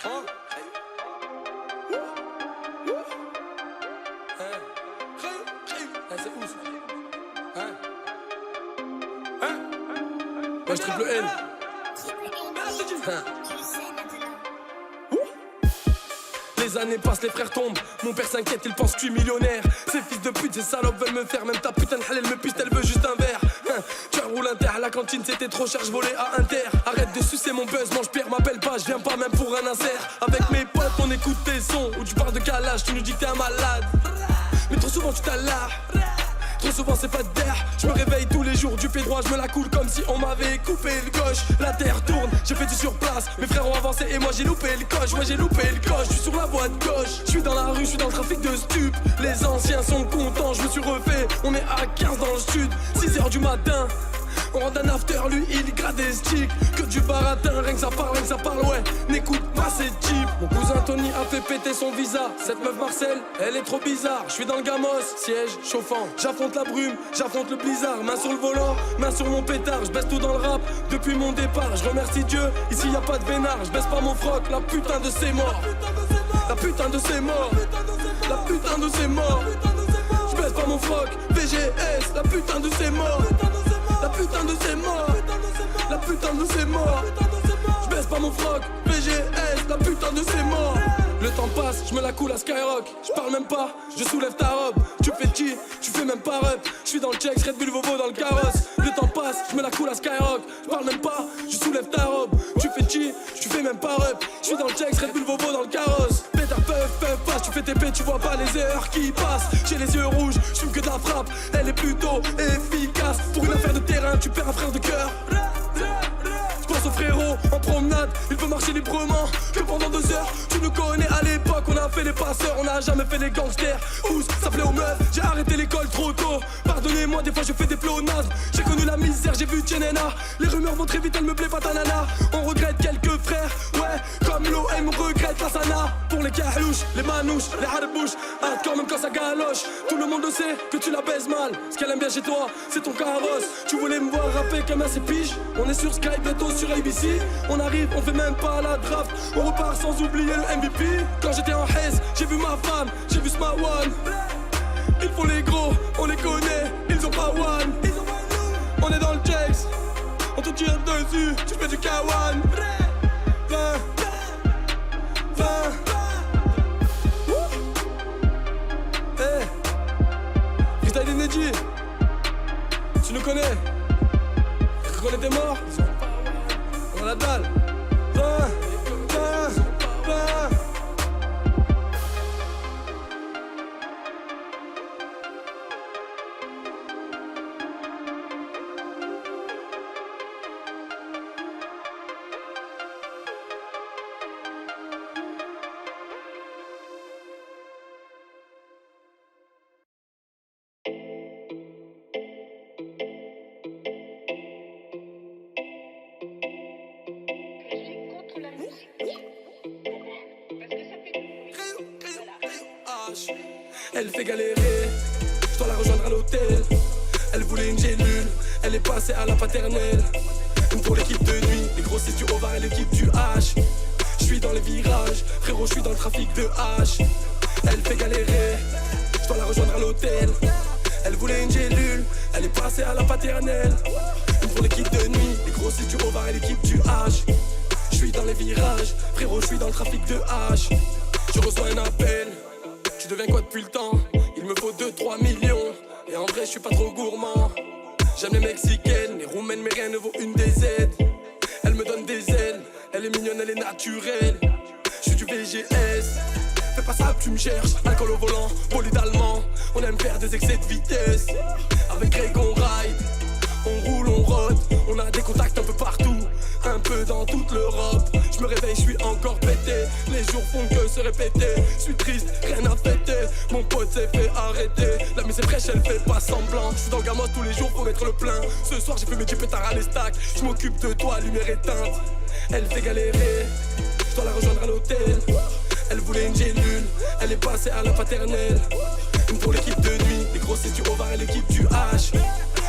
Hein? C'est où ça? Hein? Hein? Moi je triple N. Hein? Les années passent, les frères tombent. Mon père s'inquiète, il pense que je suis millionnaire. Ces fils de pute, ces salopes veulent me faire. Même ta putain de halal me piste, elle veut juste un verre. Tu roules inter, à la cantine c'était trop cher, je volais à Inter. Arrête de sucer mon buzz, mange pierre, m'appelle pas, je viens pas même pour un insert. Avec mes potes, on écoute tes sons. Où tu parles de calage, tu nous dis que t'es un malade. Mais trop souvent tu t'alarmes. Trop souvent c'est pas d'air. Je me réveille tous les jours du pied droit, je me la coule comme si on m'avait coupé le gauche. La terre tourne, j'ai fait du surplace. Mes frères ont avancé et moi j'ai loupé le coche. Moi j'ai loupé le coche, je suis sur la voie de gauche. Je suis dans la rue, je suis dans le trafic de stup. Les anciens sont contents, je me suis refait. On est à 15 dans le sud, 6h du matin. On rentre un after, lui il gratte des sticks. Que du baratin, rien que ça parle, ouais. N'écoute pas ces types. Mon cousin Tony a fait péter son visa. Cette meuf Marcel, elle est trop bizarre. Je suis dans le gamos, siège chauffant. J'affronte la brume, j'affronte le blizzard. Main sur le volant, main sur mon pétard. Je baisse tout dans le rap depuis mon départ. Je remercie Dieu, ici y a pas de vénard. Je baisse pas mon froc, la putain de c'est mort. La putain de c'est mort. La putain de c'est mort. Je baisse pas mon froc, VGS. La putain de c'est mort. La putain de c'est mort. La putain de c'est mort. Je baisse pas mon froc, VGS. La putain de c'est mort. Le temps passe, je me la coule à Skyrock. Je parle même pas, je soulève ta robe. Tu fais qui? Tu fais même pas rep. Je suis dans le check, Red Bull Vovo dans le carrosse. Le temps passe, je me la coule à Skyrock. Je parle même pas, je soulève ta robe. Tu fais qui? Tu fais même pas rep. Je suis dans le check, Red Bull Vovo dans le carrosse. Pétard, peuf, passe. Tu fais TP, tu vois pas les heures qui passent. J'ai les yeux rouges, je fume que de la frappe. Elle est plutôt efficace. Pour une affaire de terrain, tu perds un frère de cœur. Je pense au frérot en promenade, il peut marcher librement que pendant 2 heures. Tu nous connais à l'époque, on a fait les passeurs, on a jamais fait les gangsters. Ous, ça plaît aux meufs, j'ai arrêté l'école trop tôt. Pardonnez-moi, des fois je fais des flots nazes. J'ai connu la misère, j'ai vu Tchénéna. Les rumeurs vont très vite, elle me plaît pas ta nana. On regrette quelques frères, ouais, comme l'OM regrette la Sana. Pour les carouches, les manouches, les harbouches, hardcore même quand ça galoche. Tout le monde le sait que tu la baises mal. Ce qu'elle aime bien chez toi, c'est ton carrosse. Tu voulais me voir rapper comme un pige. On est sur Skype, bientôt sur ABC. On arrive, on fait même pas la draft. On repart sans oublier le MVP. Quand j'étais en haise, j'ai vu ma femme, j'ai vu Smawan. Ils font les gros, on les connaît, ils ont pas one. On est dans le chase, on te tire dessus, tu fais du kawan. 20 Hey, freestyle inédit. Tu nous connais? Tu connais tes morts? On a la dalle. 20 Elle fait galérer, je dois la rejoindre à l'hôtel. Elle voulait une gélule, elle est passée à la paternelle. Une pour l'équipe de nuit, les grossistes du Ovar et l'équipe du H. Je suis dans les virages, frérot je suis dans le trafic de H. Elle fait galérer, je dois la rejoindre à l'hôtel. Elle voulait une gélule, elle est passée à la paternelle. Une pour l'équipe de nuit, les grossistes du Ovar et l'équipe du H. Je suis dans les virages, frérot je suis dans le trafic de H. Je reçois un appel. Tu deviens quoi depuis le temps? Il me faut 2-3 millions. Et en vrai je suis pas trop gourmand. J'aime les mexicaines, les roumaines mais rien ne vaut une des aides. Elle me donne des ailes, elle est mignonne, elle est naturelle. Je suis du VGS, fais pas ça, tu me cherches. Alcool au volant, bolide allemand. On aime faire des excès de vitesse. Avec Greg on ride, on roule, on rôde. On a des contacts un peu partout, un peu dans toute l'Europe. Je me réveille, je suis encore pété. Les jours font que se répéter. Je suis triste, rien à fêter. Mon pote s'est fait arrêter. La mise est fraîche, elle fait pas semblant. Je suis dans le gamos tous les jours, faut mettre le plein. Ce soir j'ai fait mes 10 pétards à les stacks. Je m'occupe de toi, lumière éteinte. Elle fait galérer, je dois la rejoindre à l'hôtel. Elle voulait une gélule, elle est passée à la paternelle. Une pour l'équipe de nuit, les grossistes du Ovar et l'équipe du H.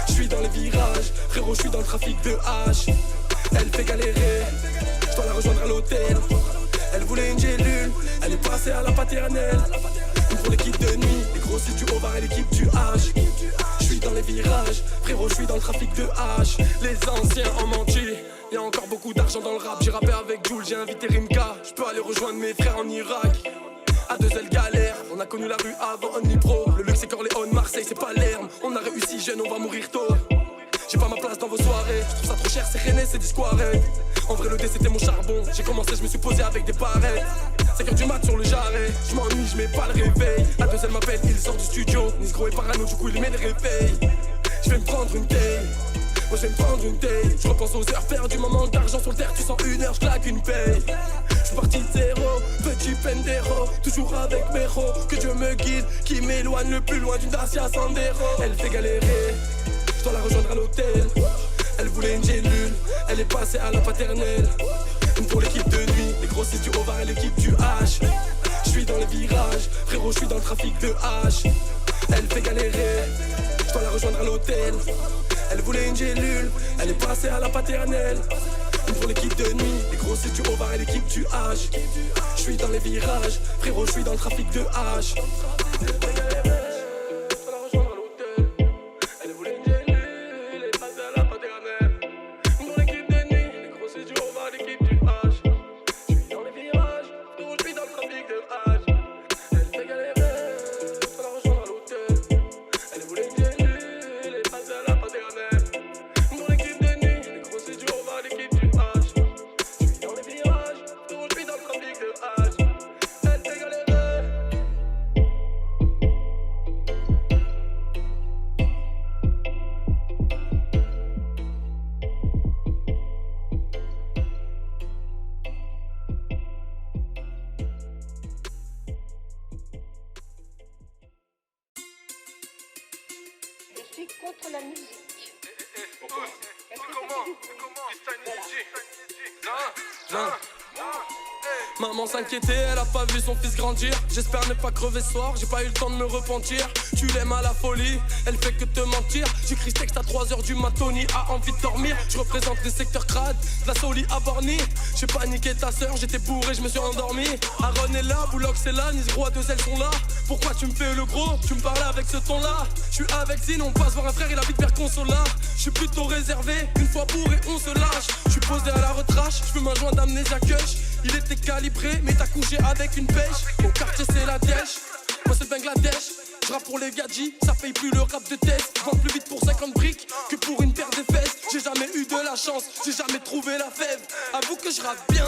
Je suis dans les virages, frérot je suis dans le trafic de H. Elle fait galérer, je dois la rejoindre à l'hôtel. Elle voulait une gélule, elle est passée à la paternelle. Une pour l'équipe de nuit, les grossis du Haut-Var et l'équipe du H. J'suis dans les virages, frérot, j'suis dans le trafic de H. Les anciens ont menti, y'a encore beaucoup d'argent dans le rap. J'ai rappé avec Jules, j'ai invité Rimka. J'peux aller rejoindre mes frères en Irak. A2L galère, on a connu la rue avant Omnipro. Le luxe c'est Corleone, Marseille c'est Palerme. On a réussi jeune, on va mourir tôt. J'ai pas ma place dans vos soirées, je trouve ça trop cher, c'est René, c'est disquaré. En vrai le dé c'était mon charbon, j'ai commencé, je me suis posé avec des pareils. 5h du mat sur le jarret, je m'ennuie, je mets pas le réveil. A2L m'appelle, il sort du studio, Nisgro est parano, du coup il met le réveil. Je vais me prendre une taille, moi je vais me prendre une taille. Je repense aux heures perdues, moment d'argent sur le terre, tu sens une heure, je claque une paye. Je suis parti de zéro, petit pendero, toujours avec mes ros. Que Dieu me guide, qui m'éloigne le plus loin d'une Dacia Sandero. Elle fait galérer, je dois la rejoindre à l'hôtel. Elle voulait une gélule, elle est passée à la paternelle. Une pour l'équipe de nuit, les grossistes du Haut-Var et l'équipe du H. Je suis dans les virages, frérot, je suis dans le trafic de H. Elle fait galérer, je dois la rejoindre à l'hôtel. Elle voulait une gélule, elle est passée à la paternelle. Une pour l'équipe de nuit, les grossistes du Haut-Var et l'équipe du H. Je suis dans les virages, frérot, je suis dans le trafic de H. Contre la musique. Maman s'inquiétait, elle a pas vu son fils grandir. J'espère ne pas crever ce soir, j'ai pas eu le temps de me repentir. Tu l'aimes à la folie, elle fait que te mentir. J'écris ce texte à 3h du mat, Tony a envie de dormir. Je représente les secteurs crades, de la Soli à Borny. J'ai paniqué ta sœur, j'étais bourré, je me suis endormi. Aaron est là, Boulox c'est là, Nisgro A2L sont là. Pourquoi tu me fais le gros, tu me parles avec ce ton là. Je suis avec Zine, on passe voir un frère, il habite vers Consola. Je suis plutôt réservé, une fois bourré on se lâche. Je suis posé à la retrache, je peux m'en joindre d'amnésia Kush. Il était calibré, mais t'as couché avec une pêche. Au quartier c'est la dèche, moi c'est le Bangladesh. Je rappe pour les gadgets, ça paye plus le rap de test. Vends plus vite pour 50 briques que pour une paire de fesses. J'ai jamais eu de la chance, j'ai jamais trouvé la fève. Avoue que je rappe bien,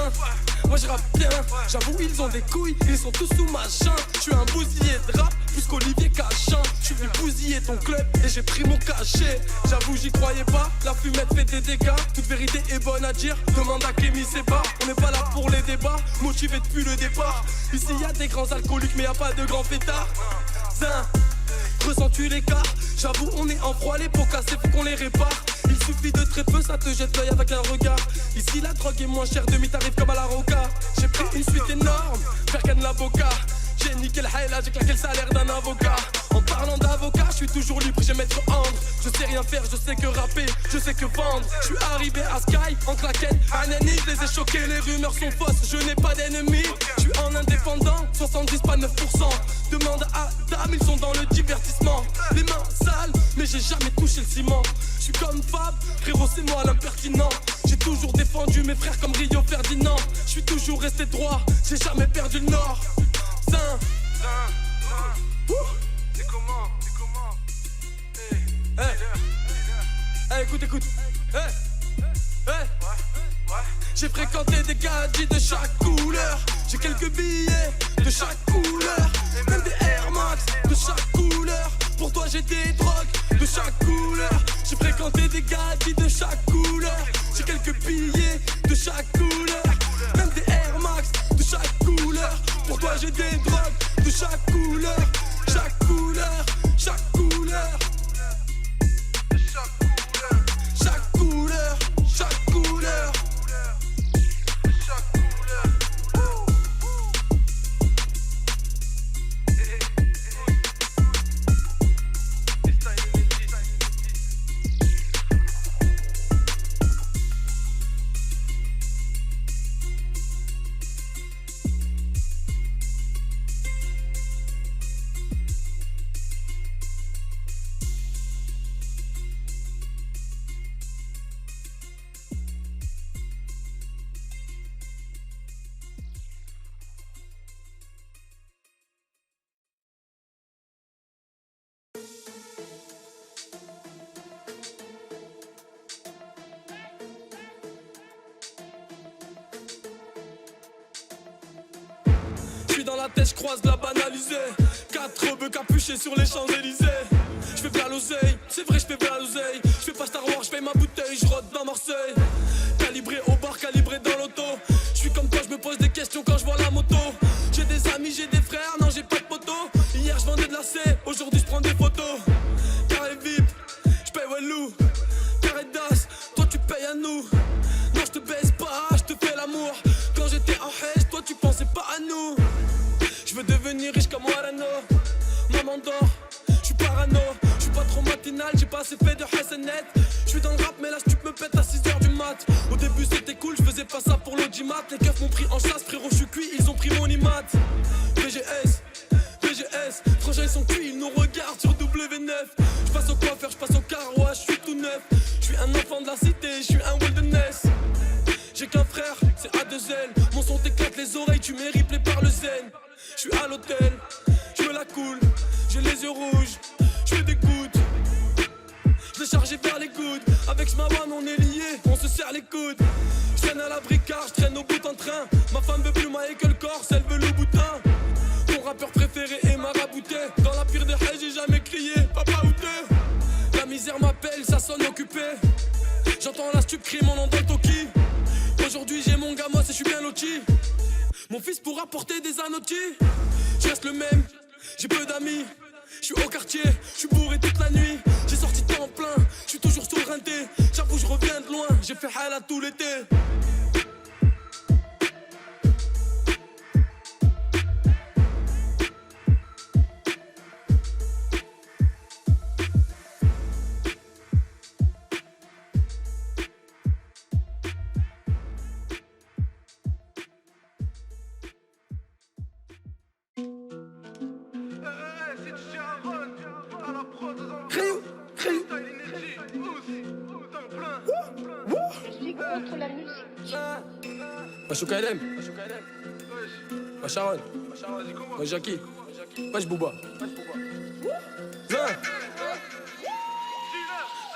moi je rappe bien. J'avoue ils ont des couilles, ils sont tous sous machin. Je suis un bousillé de rap, plus qu'Olivier Cachin. Je suis venu bousiller ton club et j'ai pris mon cachet. J'avoue j'y croyais pas, la fumette fait des dégâts. Toute vérité est bonne à dire, demande à Kémy Seba. On n'est pas là pour les débats, motivé depuis le départ. Ici y a des grands alcooliques mais y a pas de grands fêtards. Ressens-tu l'écart? J'avoue on est en froid, les pots cassés faut qu'on les répare. Il suffit de très peu, ça te jette l'œil avec un regard. Ici la drogue est moins chère, demi-tarif comme à la Roca. J'ai pris une suite énorme, Berkan la Boca. J'ai niqué le haïla, j'ai claqué le salaire d'un avocat. En parlant d'avocat, je suis toujours libre, j'ai maître Andre. Je sais rien faire, je sais que rapper, je sais que vendre. Je suis arrivé à Sky, en claquette, Anani, je les ai choqués, les rumeurs sont fausses, je n'ai pas d'ennemis. Je suis en indépendant, 70 pas 9%. Demande à Adam, ils sont dans le divertissement. Les mains sales, mais j'ai jamais touché le ciment. Je suis comme Fab, frérot c'est moi l'impertinent. J'ai toujours défendu mes frères comme Rio Ferdinand. Je suis toujours resté droit, j'ai jamais perdu le nord. C'est comment? Écoute. J'ai fréquenté des gadgets de chaque couleur. J'ai quelques billets de chaque couleur. Même des Air Max de chaque couleur. Pour toi j'ai des drogues de chaque couleur. J'ai fréquenté des gadgets de chaque couleur. J'ai quelques billets de chaque couleur. Même des Air Max de chaque couleur. Pour toi j'ai des drogues de chaque couleur. Chaque couleur, chaque couleur. Chaque couleur, chaque couleur. la tête, je croise la banalisée. 4 rebeux capuchés sur les Champs-Élysées. Je fais bien l'oseille, c'est vrai, je fais bien l'oseille. Je fais pas Star Wars, je fais ma bouteille, je rôde dans Marseille. Calibré au bar, calibré dans l'auto. Je suis comme toi, je me pose des questions quand je vois la moto. J'ai des amis, j'ai des frères, non j'ai pas de poteau. Hier je vendais de la C, aujourd'hui je prends des photos. Carré VIP, je paye Wellou. Carré d'as, toi tu payes à nous. Non je te baisse pas, je te fais l'amour. Quand j'étais en hache, toi tu pensais pas à nous. Je veux devenir riche comme Warano. Maman dort, je suis parano. Je suis pas trop matinal, j'ai pas assez fait de SNet. Je suis dans le rap mais là tu me pètes à 6h du mat. Au début c'était cool, je faisais pas ça pour l'audimat. Les keufs m'ont pris en chasse, frérot je suis cuit, ils ont pris mon imat. BGS, frangins ils sont cuits, ils nous regardent sur W9. Je passe au coiffeur, je passe au carouage, je suis tout neuf. Je suis un enfant de la cité, je suis un wilderness. J'ai qu'un frère, c'est A2L. Mon son t'éclate les oreilles, tu m'es replay par le zen. Je suis à l'hôtel, je me la coule. J'ai les yeux rouges, je fais des gouttes. Je l'ai chargé vers les coudes. Avec Smawan on est liés, on se serre les coudes. Je traîne à la bricard, je traîne au bout en train. Ma femme veut plus Michael Kors, elle veut le boutin. Mon rappeur préféré est marabouté. Dans la pire des haines, j'ai jamais crié papa ou deux. La misère m'appelle, ça sonne occupé. J'entends la stup crier mon nom dans le toki. Aujourd'hui j'ai mon gamos et je suis bien loti. Mon fils pourra porter des anotis. Je reste le même, j'ai peu d'amis. Je suis au quartier, je suis bourré toute la nuit. J'ai sorti temps plein, je suis toujours sur le rinté. J'avoue je reviens de loin, j'ai fait halal tout l'été. Je suis contre la musique. Wesh KLM, wesh Sharon, wesh Jackie, wesh Booba.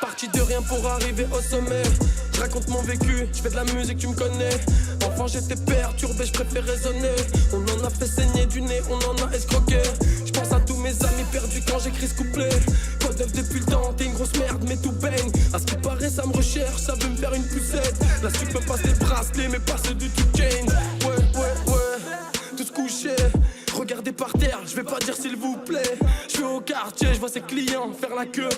Parti de rien pour arriver au sommet. Je raconte mon vécu, je fais de la musique, tu me connais. Enfant j'étais perturbé, je préfère raisonner. On en a fait saigner du nez, on en a escroqué. Je pense à tous mes amis perdus quand j'écris ce couplet. Code 9 depuis le temps, t'es une grosse merde mais tout baigne. À ce qui paraît ça me recherche, ça veut me faire une poussette. Là tu peux passer les bracelets mais pas ceux de tu change. Ouais, tous couchés. Regardez par terre, je vais pas dire s'il vous plaît. Je suis au quartier, je vois ses clients faire la queue.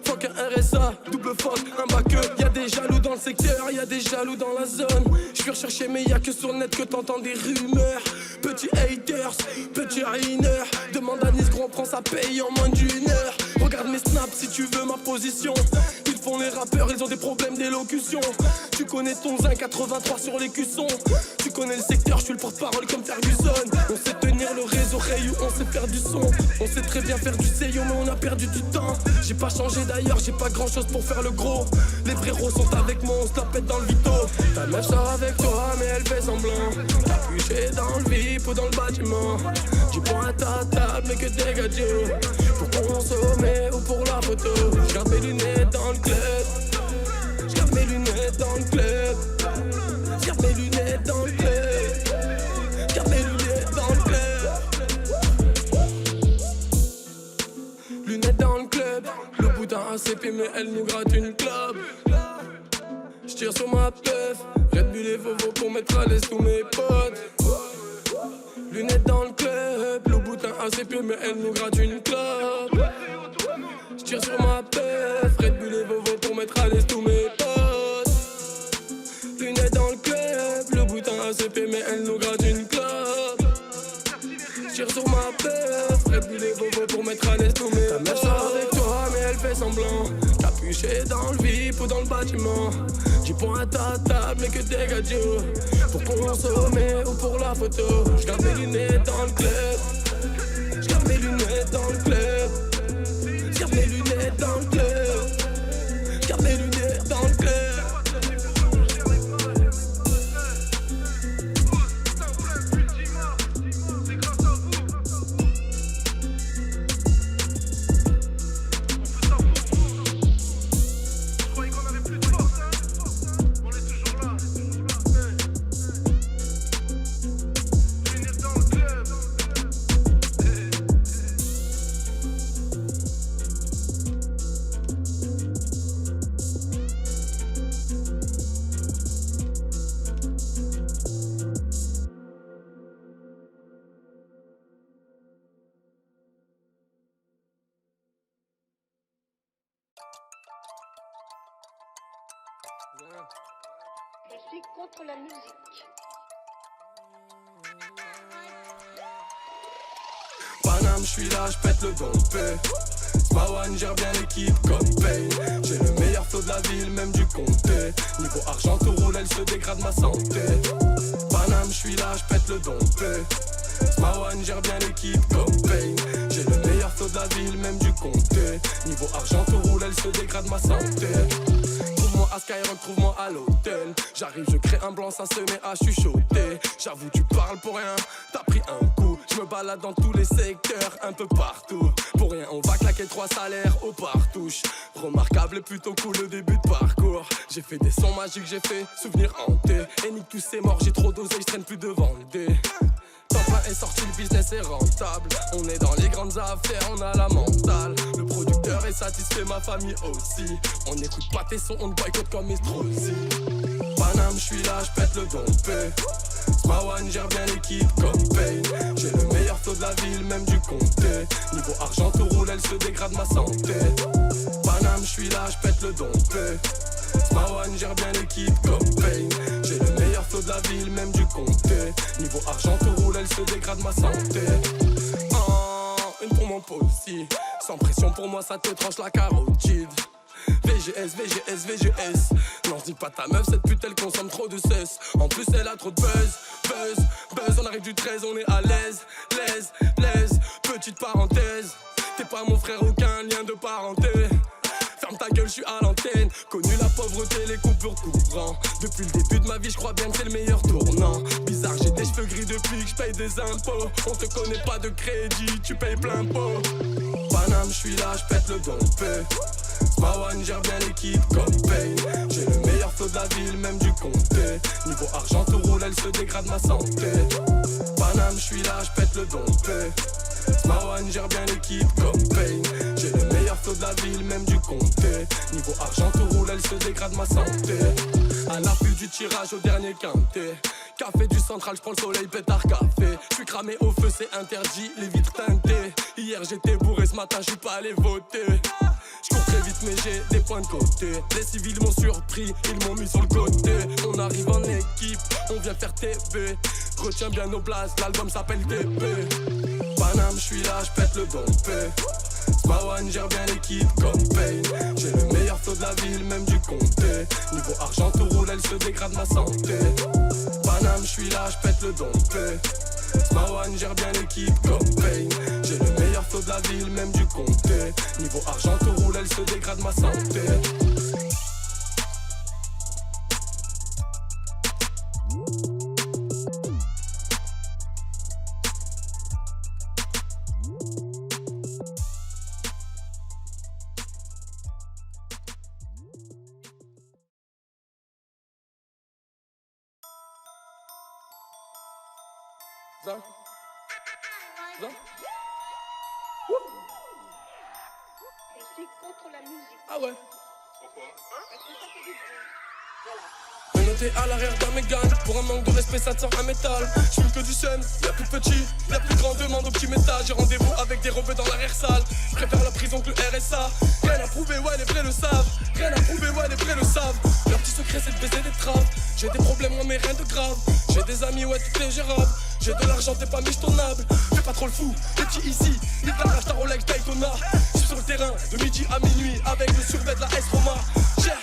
Fuck un RSA, double fuck, un bac. Y'a des jaloux dans le secteur, y'a des jaloux dans la zone. Je suis recherché mais y'a que sur le net que t'entends des rumeurs. Petits haters, petits raineurs. Demande à Nice qu'on prend sa paye en moins d'une heure. Regarde mes snaps si tu veux ma position. Ils font les rappeurs, ils ont des problèmes d'élocution. Tu connais ton zin 83 sur les cuissons. Tu connais le secteur, je suis le porte-parole comme Ferguson. On sait tenir le réseau rayon, on sait faire du son. On sait très bien faire du seyo mais on a perdu du temps. J'ai pas changé d'ailleurs, j'ai pas grand chose pour faire le gros. Les frérots sont avec moi, on se la pète dans le vito. Ta meuf sort avec toi mais elle fait semblant. Capuché dans le VIP ou dans le bâtiment. Tu prends à ta table mais que des gadgets. Pour consommer ou pour la photo. J'garde mes lunettes dans le club. J'garde mes lunettes dans le club. J'garde mes lunettes dans le club. J'garde mes lunettes dans le club. Lunettes dans le club. Le boudin a CP mais elle nous gratte une clope. J'tire sur ma peuf. Red Bull et Vovo pour mettre à l'aise tous mes potes. Lunettes dans le club. Le boudin a CP mais elle nous gratte une clope. J'tire sur ma peuf. Red Bull et Vovo pour mettre à l'aise tous mes potes. Lunettes dans le club. Le boudin a CP mais elle nous gratte une clope. J'tire sur ma peuf. Red Bull et Vovo pour mettre à l'aise tous mes potes. Ta meuf sort avec toi mais elle fait semblant. Capuché dans le VIP ou dans le bâtiment. Tu prends à ta table et que des gadgets. Pour consommer ou pour la photo. J'garde mes lunettes dans le club. J'garde mes lunettes dans le club. J'garde mes lunettes dans le club. J'garde mes lunettes dans le club. Je suis contre la musique. Paname, j'suis là, j'pète le dompé. Smawan gère bien l'équipe comme Payne. J'ai le meilleur flow de la ville, même du comté. Niveau argent, tout roule, elle se dégrade ma santé. Paname, j'suis là, j'pète le dompé. Smawan gère bien l'équipe comme Payne. J'ai le meilleur flow de la ville, même du comté. Niveau argent, tout roule, elle se dégrade ma santé. Trouve-moi à Skyrock, trouve-moi à l'hôtel. J'arrive, je crée un blanc, ça se met à chuchoter. J'avoue, tu parles pour rien, t'as pris un coup. Je me balade dans tous les secteurs, un peu partout. Pour rien, on va claquer 3 salaires au partouche. Remarquable et plutôt cool le début de parcours. J'ai fait des sons magiques, j'ai fait souvenirs hantés. Et nique tous ces morts, j'ai trop dosé, je traîne plus devant le dé. Temps plein est sorti, le business est rentable. On est dans les grandes affaires, on a la mentale. Le producteur est satisfait, ma famille aussi. On n'écoute pas tes sons, on te boycotte comme Estrosi. Paname, j'suis là, j'pète le dompé. Smawan gère bien l'équipe comme Payne. J'ai le meilleur flow de la ville, même du comté. Niveau argent, tout roule, elle se dégrade ma santé. Paname, j'suis là, j'pète le dompé. Smawan gère bien l'équipe comme Payne. J'ai le meilleur flow de la ville, même du comté. Niveau argent, tout roule, elle se dégrade ma santé. Une pour mon possi. Sans pression pour moi, ça te tranche la carotide. VGS, VGS, VGS. Non, je dis pas ta meuf, cette pute elle consomme trop de cesse. En plus elle a trop de buzz. On arrive du 13, on est à l'aise. L'aise, petite parenthèse. T'es pas mon frère, aucun lien de parenté. Ferme ta gueule, je suis à l'antenne. Connu la pauvreté, les coupures courant. Depuis le début de ma vie, je crois bien que c'est le meilleur tournant. Bizarre, j'ai des cheveux gris depuis que je paye des impôts. On te connaît pas de crédit, tu payes plein pot. Paname, je suis là, je pète le dompé. Smawan gère bien l'équipe comme Payne. J'ai le meilleur flow de la ville, même du comté. Niveau argent, tout roule, elle se dégrade ma santé. Paname, je suis là, je pète le dompé. Smawan gère bien l'équipe comme Payne. J'ai le meilleur flow de la ville, même du comté. Niveau argent, tout roule, elle se dégrade ma santé. À l'affût du tirage au dernier quintet. Café du central, j'prends le soleil, pétard café. J'suis cramé au feu, c'est interdit, les vitres teintées. Hier j'étais bourré, ce matin j'suis pas allé voter. J'cours très vite mais j'ai des points de côté. Les civils m'ont surpris, ils m'ont mis sur le côté. On arrive en équipe, on vient faire TV. Retiens bien nos places, l'album s'appelle TP. Paname, j'suis là, j'pète le dompé. Smawan gère bien l'équipe comme Payne. J'ai le meilleur flow de la ville, même du comté. Niveau argent, tout roule, elle se dégrade ma santé. Paname, j'suis là, j'pète le dompé. Smawan gère bien l'équipe comme Payne. J'ai le meilleur flow de la ville, même du comté. Niveau argent, tout roule, elle se dégrade ma santé. Ça. Je suis contre la musique. Ah ouais. Pourquoi? Parce que ça fait du bruit. Voilà. Me noter à l'arrière d'un Mégane. Pour un manque de respect, ça te sort un métal. Je fume que du seum, y'a plus petit, y'a plus grand, demande au petit métal. J'ai rendez-vous avec des rebeux dans l'arrière-salle. Je préfère la prison que le RSA. Rien à prouver, ouais, les vrais le savent. Rien à prouver, ouais, les vrais le savent. Leur petit secret, c'est de baiser des traves. J'ai des problèmes, ouais, mais rien de grave. J'ai des amis, ouais, tout est gérable. J'ai de l'argent, t'es pas michetonnable. Fais pas trop le fou, les petits ici. Nique la rage, ta Rolex Daytona. Je suis sur le terrain, de midi à minuit. Avec le survêt de la S-Roma. Cher,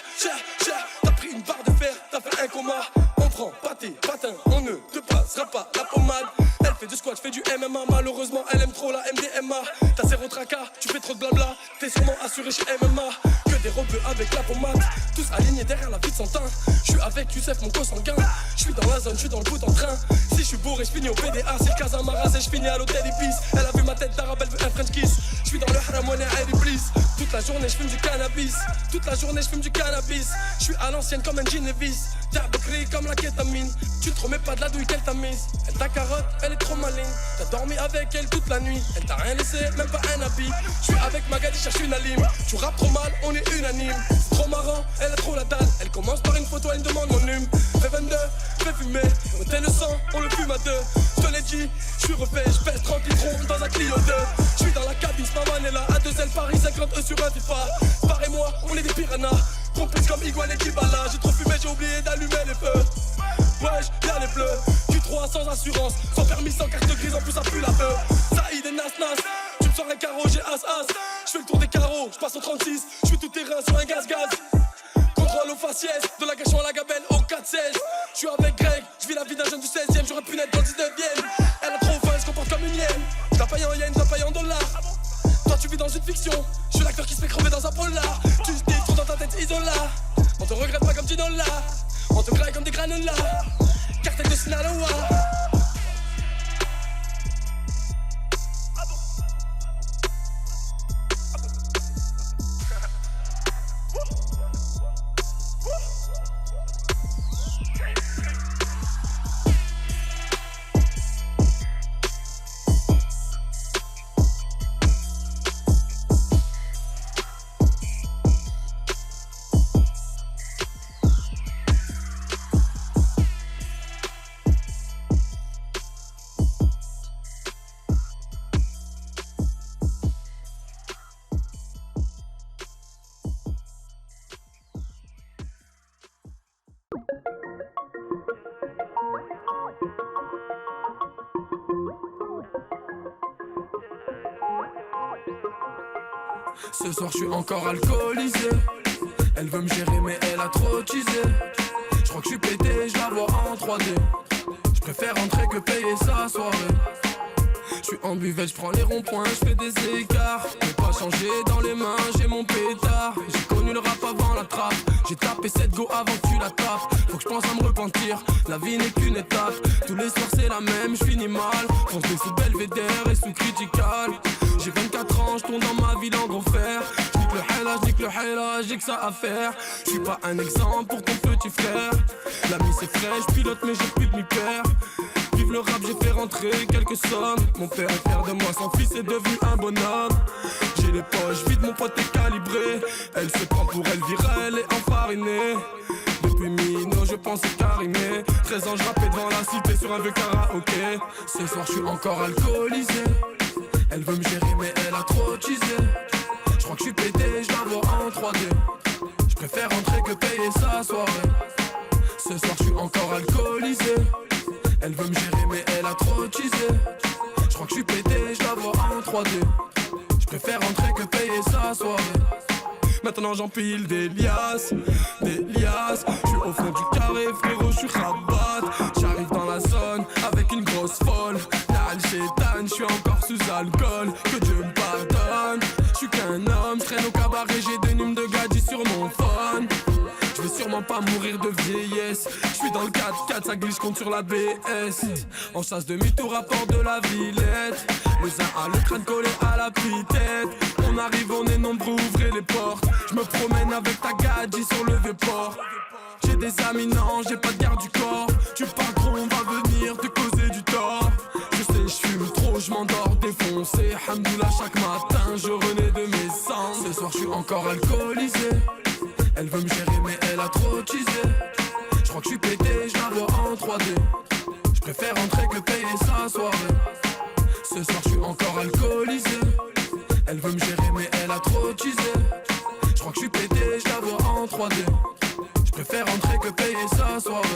t'as pris une barre de fer, t'as fait un coma. On prend pâté, patin, on ne te passera pas la pommade. Elle fait du squat, je fais du MMA. Malheureusement, elle aime trop la MDMA. T'as zéro tracas, tu fais trop de blabla. T'es sûrement assuré chez MMA. Que des rebeux avec la pommade. Tous alignés derrière la vie de son teint. Je suis avec Youssef, mon co-sanguin. Je suis dans la zone, je suis dans le bout en train. Si je suis bourré, je finis au PDA. Si le Casamara, je finis à l'hôtel Épice. Elle a vu ma tête d'arabe, elle veut un French kiss. Je suis dans le haram, on est à Iblis. Toute la journée, je fume du cannabis. Toute la journée, je fume du cannabis. Je suis à l'ancienne comme un Genevis. T'as becré comme la kétamine. Tu te remets pas de la douille qu'elle t'a mise. Elle ta carotte, elle est trop maligne. T'as dormi avec elle toute la nuit. Elle t'a rien laissé, même pas un habit. Je suis avec Magali, cherche une alim. Tu rappes trop mal, on est unanime. C'est trop marrant, elle a trop la dalle. Elle commence par une photo, elle me demande mon hume. Fais 22, fais fumer. Ôtez le sang, on le fume à deux. Je te l'ai dit, je suis refait, je pèse 30 litrons dans un Clio 2. Je suis dans la cabine, Maman est là. À 2 ailes Paris, 50 E sur un FIFA. Pareil moi, on est des piranhas. Complices comme Iguane et Kibala. J'ai trop fumé j'ai oublié d'allumer les feux. Wesh, y'a les bleus. Q3 sans assurance, sans permis, sans carte grise, en plus ça pue la bœuf. Saïd et Nas. Tu me sors un carreau, j'ai as. J'fais le tour des carreaux, j'passe au 36. J'fais tout terrain sur un gaz. Contrôle au faciès, de la Gachon à la Gabelle au 4-16. J'suis avec Greg, j'vis la vie d'un jeune du 16ème. J'aurais pu naître dans le 19ème. Elle a trop faim, elle se comporte comme une hyène. J'la paye en yens, j'la paye en dollars. Toi tu vis dans une fiction, j'suis l'acteur qui se fait crever dans un polar. Tu te dis trop dans ta tête isola. On te regrette pas comme Ginola. On te graille comme des granolas. Cartel de Sinaloa. Ce soir je suis encore alcoolisé. Elle veut me gérer mais elle a trop teasé. Je crois que je suis pété, je la vois en 3D. Je préfère rentrer que payer sa soirée. Je suis en buvette, je prends les ronds-points, je fais des écarts. J'ai pas changé dans les mains, j'ai mon pétard. J'ai connu le rap avant la trappe. J'ai tapé cette go avant que tu la tapes. Faut que je pense à me repentir, la vie n'est qu'une étape. Tous les soirs c'est la même, je finis mal. Foncé sous Belvédère et sous Critical. J'ai 24 ans, je tourne dans ma ville en gros fer. J'nique le hélage, j'ai que ça à faire. Je suis pas un exemple pour ton petit frère. L'ami c'est frais, je pilote mais j'ai plus de mi-père. Vive le rap, j'ai fait rentrer quelques sommes. Mon père est fier de moi, son fils est devenu un bonhomme. J'ai les poches vides, mon pote est calibré. Elle se prend pour Elvira, elle est enfarinée. Depuis Mino, je pense carimé. 13 ans, je rappais devant la cité sur un vieux karaoké. Ce soir, je suis encore alcoolisé. Elle veut me gérer, mais elle a trop teasé. Je crois que je suis pété, je la vois en 3D. Je préfère rentrer que payer sa soirée. Ce soir, je suis encore alcoolisé. Elle veut me gérer, mais elle a trop teasé. Je crois que je suis pété, je la vois en 3D. Je préfère rentrer que payer sa soirée. Maintenant j'empile des liasses. Je suis au fond du carré, frérot, je suis rabat. J'arrive dans la zone avec une grosse folle. Nal chétan, je suis encore sous alcool. Que Dieu me pardonne. Je suis qu'un homme, je traîne au cabaret, j'ai des numes de gadgets sur mon phone. Je vais sûrement pas mourir de vieillesse. Je suis dans le 4x4, ça glisse, compte sur la BS. En chasse demi-tour à Port de la Villette. Le zin a le crâne collé à la pitette. On arrive, on est nombreux, ouvrez les portes. Je me promène avec ta gadget sur le vieux port. J'ai des amis, non, j'ai pas de garde du corps. Tu parles trop, on va venir te causer du tort. Je sais, je fume trop, je m'endors défoncé. Hamdoullah, chaque matin, je renais de mes cendres. Ce soir, je suis encore alcoolisé. Elle veut me gérer mais elle a trop teasé. Je crois que je suis pété, je la vois en 3D. Je préfère rentrer que payer sa soirée. Ce soir je suis encore alcoolisé. Elle veut me gérer mais elle a trop teasé. Je crois que je suis pété, je la vois en 3D. Je préfère rentrer que payer sa soirée.